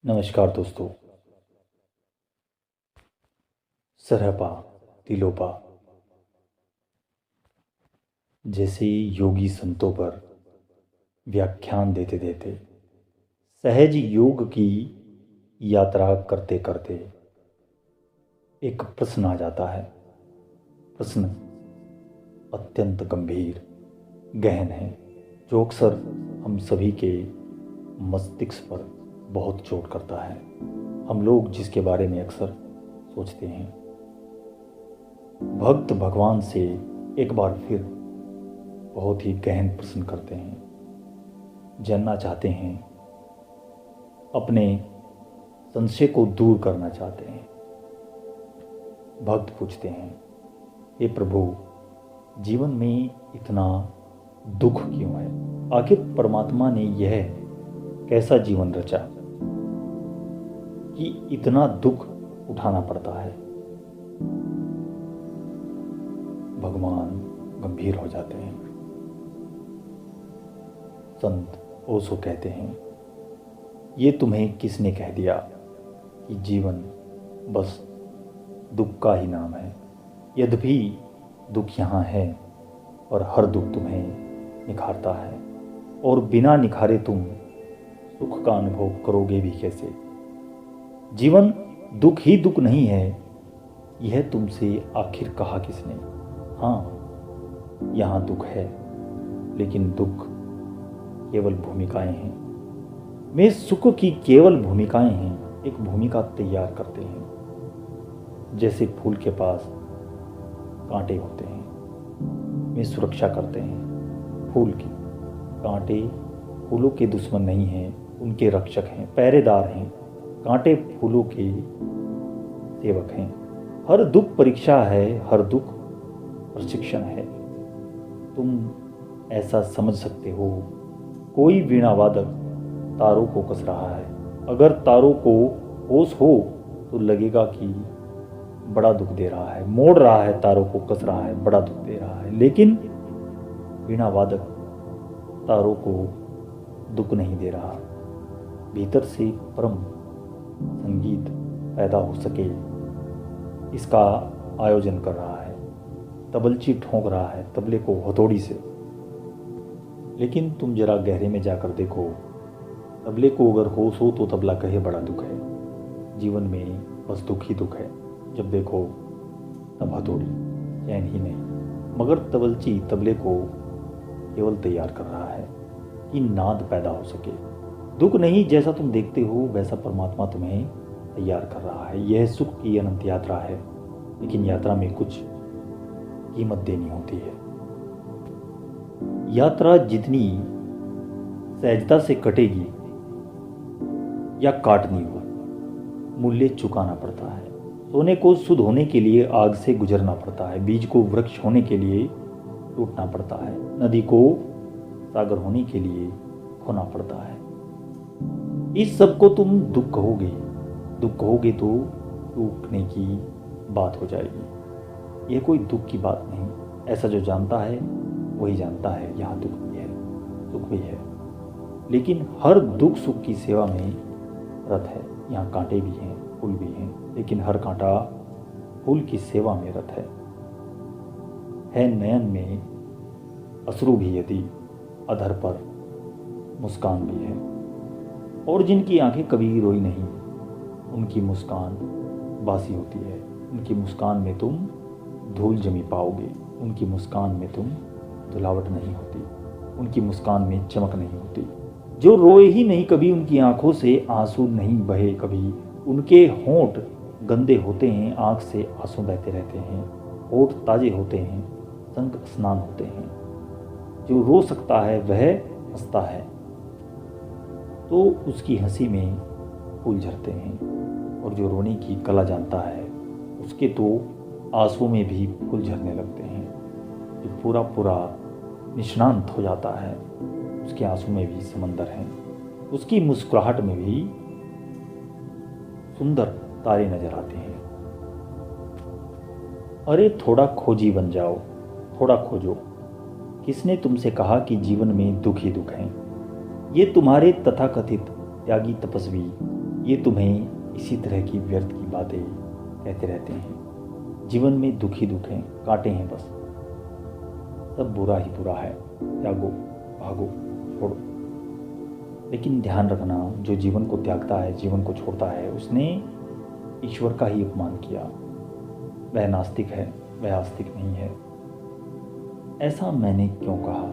नमस्कार दोस्तों। सरहपा तिलोपा जैसे योगी संतों पर व्याख्यान देते देते सहज योग की यात्रा करते करते एक प्रश्न आ जाता है। प्रश्न अत्यंत गंभीर गहन है, जो अक्सर हम सभी के मस्तिष्क पर बहुत चोट करता है। हम लोग जिसके बारे में अक्सर सोचते हैं। भक्त भगवान से एक बार फिर बहुत ही गहन प्रश्न करते हैं, जानना चाहते हैं, अपने संशय को दूर करना चाहते हैं। भक्त पूछते हैं, हे प्रभु, जीवन में इतना दुख क्यों है? आखिर परमात्मा ने यह कैसा जीवन रचा कि इतना दुख उठाना पड़ता है? भगवान गंभीर हो जाते हैं। संत ओशो कहते हैं, ये तुम्हें किसने कह दिया कि जीवन बस दुख का ही नाम है? यद्यपि दुख यहाँ है और हर दुख तुम्हें निखारता है, और बिना निखारे तुम सुख का अनुभव करोगे भी कैसे? जीवन दुख ही दुख नहीं है, यह तुमसे आखिर कहा किसने? हाँ, यहाँ दुख है, लेकिन दुख केवल भूमिकाएं हैं। में सुख की केवल भूमिकाएं हैं, एक भूमिका तैयार करते हैं। जैसे फूल के पास कांटे होते हैं, में सुरक्षा करते हैं फूल की। कांटे फूलों के दुश्मन नहीं हैं, उनके रक्षक हैं, पहरेदार हैं। कांटे फूलों के सेवक हैं। हर दुख परीक्षा है, हर दुख प्रशिक्षण है। तुम ऐसा समझ सकते हो, कोई वीणा वादक तारों को कस रहा है। अगर तारों को होश हो तो लगेगा कि बड़ा दुख दे रहा है, मोड़ रहा है, तारों को कस रहा है, बड़ा दुख दे रहा है। लेकिन वीणा वादक तारों को दुख नहीं दे रहा। भीतर से परम संगीत पैदा हो सके, इसका आयोजन कर रहा है। तबलची ठोंक रहा है तबले को हथौड़ी से। लेकिन तुम जरा गहरे में जाकर देखो, तबले को अगर होश हो तो तबला कहे बड़ा दुख है। जीवन में बस दुख ही दुख है। जब देखो तब हथौड़ी, चैन ही नहीं। मगर तबलची तबले को केवल तैयार कर रहा है कि नाद पैदा हो सके। दुख नहीं, जैसा तुम देखते हो वैसा परमात्मा तुम्हें तैयार कर रहा है। यह सुख की अनंत यात्रा है, लेकिन यात्रा में कुछ कीमत देनी होती है। यात्रा जितनी सहजता से कटेगी या काटनी हो, मूल्य चुकाना पड़ता है। सोने को शुद्ध होने के लिए आग से गुजरना पड़ता है। बीज को वृक्ष होने के लिए टूटना पड़ता है। नदी को सागर होने के लिए खोना पड़ता है। इस सब को तुम दुख कहोगे। दुख कहोगे तो टूटने की बात हो जाएगी। यह कोई दुख की बात नहीं। ऐसा जो जानता है वही जानता है, यहाँ दुख भी है, सुख भी है। लेकिन हर दुख सुख की सेवा में रत है। यहाँ कांटे भी हैं, फूल भी हैं, लेकिन हर कांटा फूल की सेवा में रत है नयन में अश्रु भी यदि, अधर पर मुस्कान भी है। और जिनकी आंखें कभी रोई नहीं, उनकी मुस्कान बासी होती है। उनकी मुस्कान में तुम धूल जमी पाओगे। उनकी मुस्कान में तुम धुलावट नहीं होती। उनकी मुस्कान में चमक नहीं होती। जो रोए ही नहीं कभी, उनकी आंखों से आंसू नहीं बहे कभी। उनके होंठ गंदे होते हैं, आंख से आंसू बहते रहते हैं। होंठ ताजे होते हैं, संग स्नान होते हैं। जो रो सकता है वह हंसता है, तो उसकी हंसी में फूल झरते हैं। और जो रोने की कला जानता है, उसके तो आंसू में भी फूल झरने लगते हैं। जो पूरा पूरा निष्णांत हो जाता है, उसके आंसू में भी समंदर है। उसकी मुस्कुराहट में भी सुंदर तारे नजर आते हैं। अरे थोड़ा खोजी बन जाओ, थोड़ा खोजो। किसने तुमसे कहा कि जीवन में दुख ही दुख हैं? ये तुम्हारे तथाकथित त्यागी तपस्वी ये तुम्हें इसी तरह की व्यर्थ की बातें कहते रहते हैं। जीवन में दुख ही दुख हैं, कांटे हैं बस। सब बुरा ही बुरा है, त्यागो, भागो, छोड़ो। लेकिन ध्यान रखना, जो जीवन को त्यागता है, जीवन को छोड़ता है, उसने ईश्वर का ही अपमान किया। वह नास्तिक है, वह आस्तिक नहीं है। ऐसा मैंने क्यों कहा?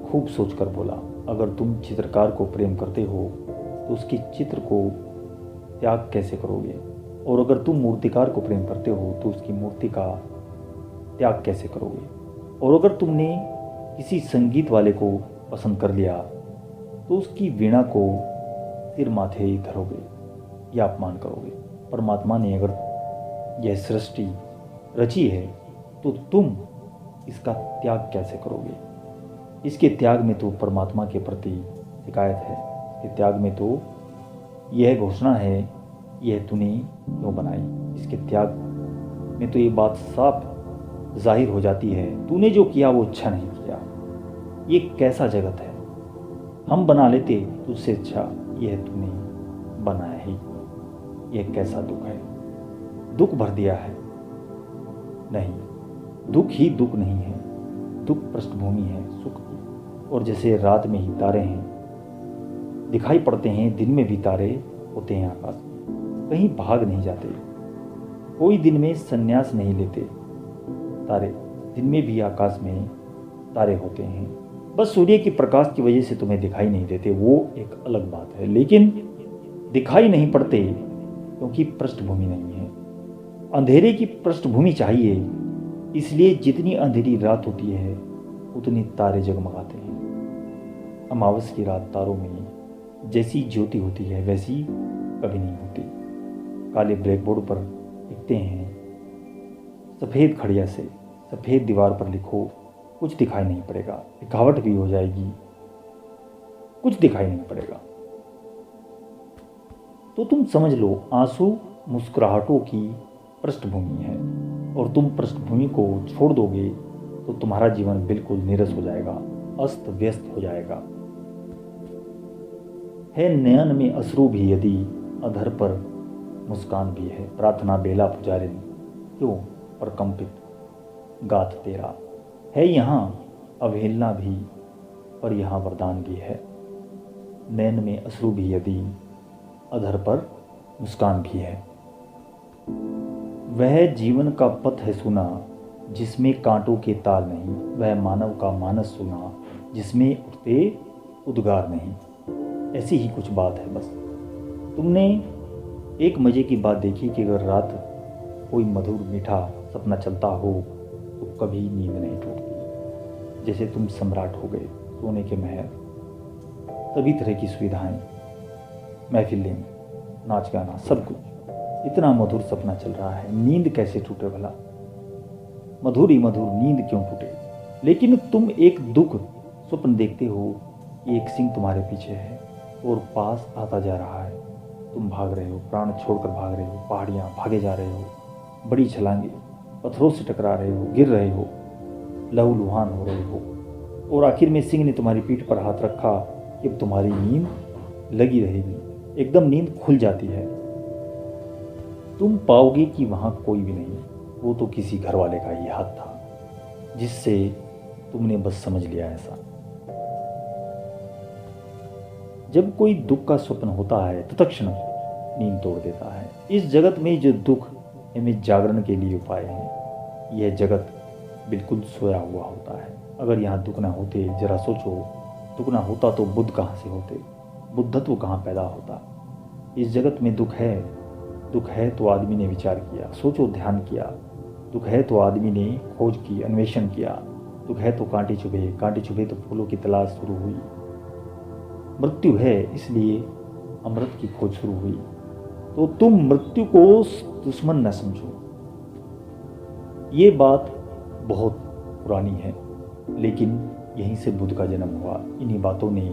खूब सोचकर बोला। अगर तुम चित्रकार को प्रेम करते हो तो उसके चित्र को त्याग कैसे करोगे? और अगर तुम मूर्तिकार को प्रेम करते हो तो उसकी मूर्ति का त्याग कैसे करोगे? और अगर तुमने किसी संगीत वाले को पसंद कर लिया तो उसकी वीणा को सिर माथे ही धरोगे या अपमान करोगे? परमात्मा ने अगर यह सृष्टि रची है तो तुम इसका त्याग कैसे करोगे? इसके त्याग में तो परमात्मा के प्रति शिकायत है। इसके त्याग में तो यह घोषणा है, यह तूने क्यों बनाई? इसके त्याग में तो ये बात साफ जाहिर हो जाती है, तूने जो किया वो अच्छा नहीं किया। ये कैसा जगत है? हम बना लेते तुझसे अच्छा, यह तूने बनाया ही। यह कैसा दुख है? दुख भर दिया है? नहीं, दुख ही दुख नहीं है। दुख पृष्ठभूमि है सुख की। और जैसे रात में ही तारे हैं, दिखाई पड़ते हैं, दिन में भी तारे होते हैं आकाश में, कहीं भाग नहीं जाते। कोई दिन में संन्यास नहीं लेते तारे, दिन में भी आकाश में तारे होते हैं। बस सूर्य की प्रकाश की वजह से तुम्हें दिखाई नहीं देते, वो एक अलग बात है। लेकिन दिखाई नहीं पड़ते क्योंकि पृष्ठभूमि नहीं है। अंधेरे की पृष्ठभूमि चाहिए, इसलिए जितनी अंधेरी रात होती है उतनी तारे जगमगाते हैं। अमावस की रात तारों में जैसी ज्योति होती है वैसी कभी नहीं होती। काले ब्लैक बोर्ड पर लिखते हैं, सफ़ेद खड़िया से सफ़ेद दीवार पर लिखो, कुछ दिखाई नहीं पड़ेगा। लिखावट भी हो जाएगी, कुछ दिखाई नहीं पड़ेगा। तो तुम समझ लो, आंसू मुस्कुराहटों की पृष्ठभूमि है, और तुम पृष्ठभूमि को छोड़ दोगे तो तुम्हारा जीवन बिल्कुल नीरस हो जाएगा, अस्त व्यस्त हो जाएगा। है नयन में अश्रु भी यदि अधर पर मुस्कान भी है। प्रार्थना बेला पुजारिन क्यों प्रकंपित गाथ तेरा। है यहाँ अवहेलना भी पर यहाँ वरदान भी है। नयन में अश्रु भी यदि अधर पर मुस्कान भी है। वह जीवन का पथ है सुना जिसमें कांटों के ताल नहीं। वह मानव का मानस सुना जिसमें उठते उद्गार नहीं। ऐसी ही कुछ बात है बस। तुमने एक मज़े की बात देखी कि अगर रात कोई मधुर मीठा सपना चलता हो तो कभी नींद नहीं टूटती। जैसे तुम सम्राट हो गए, सोने के महल, सभी तरह की सुविधाएं, महफिलें, नाच गाना, सब कुछ, इतना मधुर सपना चल रहा है, नींद कैसे टूटे भला? मधुर ही मधुर नींद क्यों टूटे? लेकिन तुम एक दुख स्वप्न देखते हो, एक सिंह तुम्हारे पीछे है और पास आता जा रहा है। तुम भाग रहे हो, प्राण छोड़कर भाग रहे हो, पहाड़ियाँ भागे जा रहे हो, बड़ी छलांगे, पत्थरों से टकरा रहे हो, गिर रहे हो, लहूलुहान हो रहे हो, और आखिर में सिंह ने तुम्हारी पीठ पर हाथ रखा कि अब तुम्हारी नींद लगी रहेगी। एकदम नींद खुल जाती है। तुम पाओगे कि वहाँ कोई भी नहीं, वो तो किसी घर वाले का ही हाथ था जिससे तुमने बस समझ लिया ऐसा। जब कोई दुख का स्वप्न होता है तत्क्षण नींद तोड़ देता है। इस जगत में जो दुख हमें जागरण के लिए उपाय हैं, यह जगत बिल्कुल सोया हुआ होता है। अगर यहाँ दुख ना होते, जरा सोचो, दुख ना होता तो बुद्ध कहाँ से होते, बुद्धत्व कहाँ पैदा होता? इस जगत में दुख है तो आदमी ने विचार किया, सोचो, ध्यान किया। दुख है तो आदमी ने खोज की, अन्वेषण किया। दुख है तो कांटे चुभे तो फूलों की तलाश शुरू हुई। मृत्यु है इसलिए अमृत की खोज शुरू हुई। तो तुम मृत्यु को दुश्मन न समझो। ये बात बहुत पुरानी है, लेकिन यहीं से बुद्ध का जन्म हुआ। इन्हीं बातों ने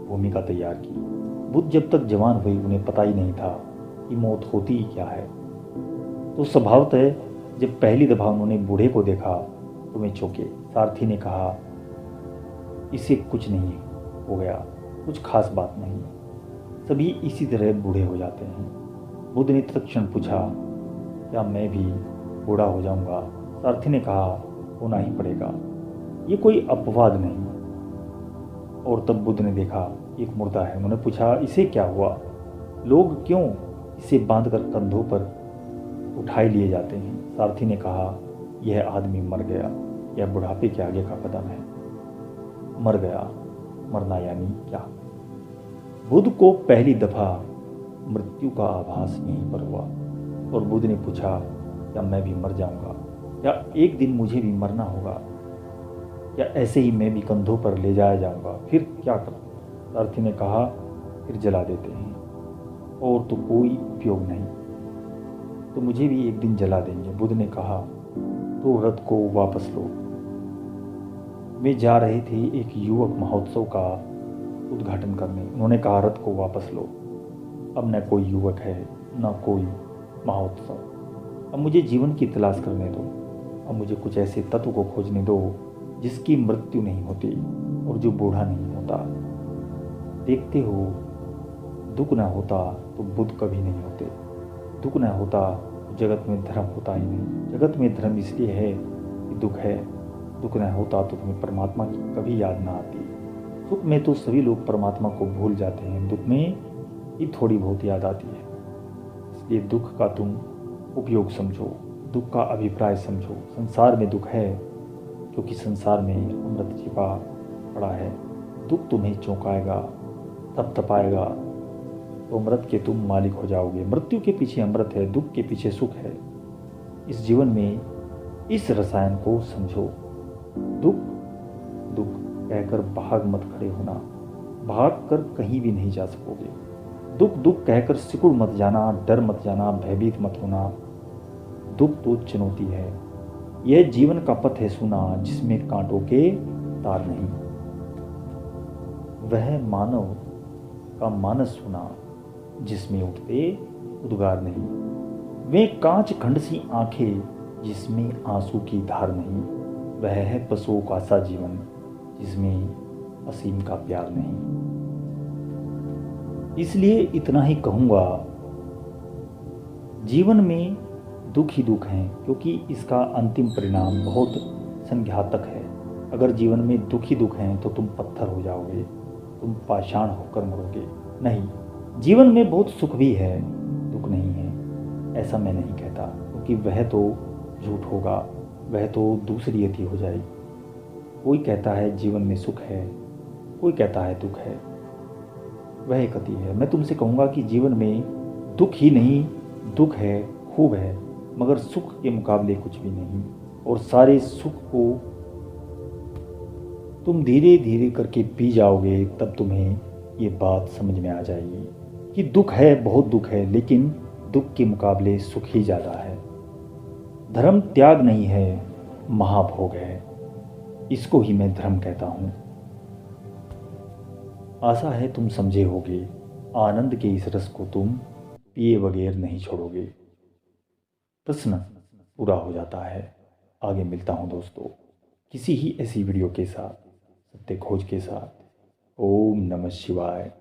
भूमिका तैयार की। बुद्ध जब तक जवान हुए उन्हें पता ही नहीं था कि मौत होती ही क्या है। तो स्वभावतः जब पहली दफा उन्होंने बूढ़े को देखा तो वे चौंके। सारथी ने कहा, इसे कुछ नहीं हो गया, कुछ खास बात नहीं। सभी इसी तरह बूढ़े हो जाते हैं। बुद्ध ने तत्क्षण पूछा, क्या मैं भी बूढ़ा हो जाऊंगा? सारथी ने कहा, होना ही पड़ेगा, ये कोई अपवाद नहीं। और तब बुद्ध ने देखा एक मुर्दा है। उन्होंने पूछा, इसे क्या हुआ? लोग क्यों इसे बांधकर कंधों पर उठाए लिए जाते हैं? सारथी ने कहा, यह आदमी मर गया, यह बुढ़ापे के आगे का कदम है। मर गया, मरना यानी क्या? बुद्ध को पहली दफा मृत्यु का आभास यहीं पर हुआ और बुद्ध ने पूछा, क्या मैं भी मर जाऊंगा? क्या एक दिन मुझे भी मरना होगा? या ऐसे ही मैं भी कंधों पर ले जाया जाऊंगा? फिर क्या करूं? सारथी ने कहा, फिर जला देते हैं, और तो कोई उपयोग नहीं, तो मुझे भी एक दिन जला देंगे। बुद्ध ने कहा, तो रथ को वापस लो। वे जा रहे थे एक युवक महोत्सव का उद्घाटन करने। उन्होंने कहा, रथ को वापस लो, अब न कोई युवक है न कोई महोत्सव। अब मुझे जीवन की तलाश करने दो। अब मुझे कुछ ऐसे तत्व को खोजने दो जिसकी मृत्यु नहीं होती और जो बूढ़ा नहीं होता। देखते हो, दुख न होता तो बुद्ध कभी नहीं होते। दुख न होता तो जगत में धर्म होता ही नहीं। जगत में धर्म इसलिए है कि दुख है। दुख न होता तो तुम्हें परमात्मा की कभी याद ना आती। सुख में तो सभी लोग परमात्मा को भूल जाते हैं, दुख में ही थोड़ी बहुत याद आती है। इसलिए दुख का तुम उपयोग समझो, दुख का अभिप्राय समझो। संसार में दुख है क्योंकि संसार में अमृत छिपा पड़ा है। दुख तुम्हें चौंकाएगा, थपथपाएगा, तो अमृत के तुम मालिक हो जाओगे। मृत्यु के पीछे अमृत है, दुख के पीछे सुख है। इस जीवन में इस रसायन को समझो। दुख दुख कहकर भाग मत खड़े होना, भाग कर कहीं भी नहीं जा सकोगे। दुख दुख कहकर सिकुड़ मत जाना, डर मत जाना, भयभीत मत होना। दुख तो चुनौती है। यह जीवन का पथ है सुना, जिसमें कांटों के तार नहीं। वह मानव का मानस सुना, जिसमें उठते उद्गार नहीं। वे कांच खंड सी आंखें, जिसमें आंसू की धार नहीं। वह है पशुओं का सा जीवन, जिसमें असीम का प्यार नहीं। इसलिए इतना ही कहूँगा, जीवन में दुख ही दुख हैं, क्योंकि इसका अंतिम परिणाम बहुत संघातक है। अगर जीवन में दुख ही दुख हैं तो तुम पत्थर हो जाओगे, तुम पाषाण होकर मरोगे। नहीं, जीवन में बहुत सुख भी है, दुख नहीं है, ऐसा मैं नहीं कहता, क्योंकि वह तो झूठ होगा, वह तो दूसरी यति हो जाएगी। कोई कहता है जीवन में सुख है, कोई कहता है दुख है, वह एक गति है। मैं तुमसे कहूँगा कि जीवन में दुख ही नहीं, दुख है, खूब है, मगर सुख के मुकाबले कुछ भी नहीं। और सारे सुख को तुम धीरे धीरे करके पी जाओगे, तब तुम्हें ये बात समझ में आ जाएगी कि दुख है, बहुत दुख है, लेकिन दुख के मुकाबले सुख ही ज़्यादा है। धर्म त्याग नहीं है, महाभोग है। इसको ही मैं धर्म कहता हूँ। आशा है तुम समझे होगे, आनंद के इस रस को तुम पिए बगैर नहीं छोड़ोगे। प्रश्न पूरा हो जाता है। आगे मिलता हूँ दोस्तों, किसी ही ऐसी वीडियो के साथ, सत्य खोज के साथ। ओम नमः शिवाय।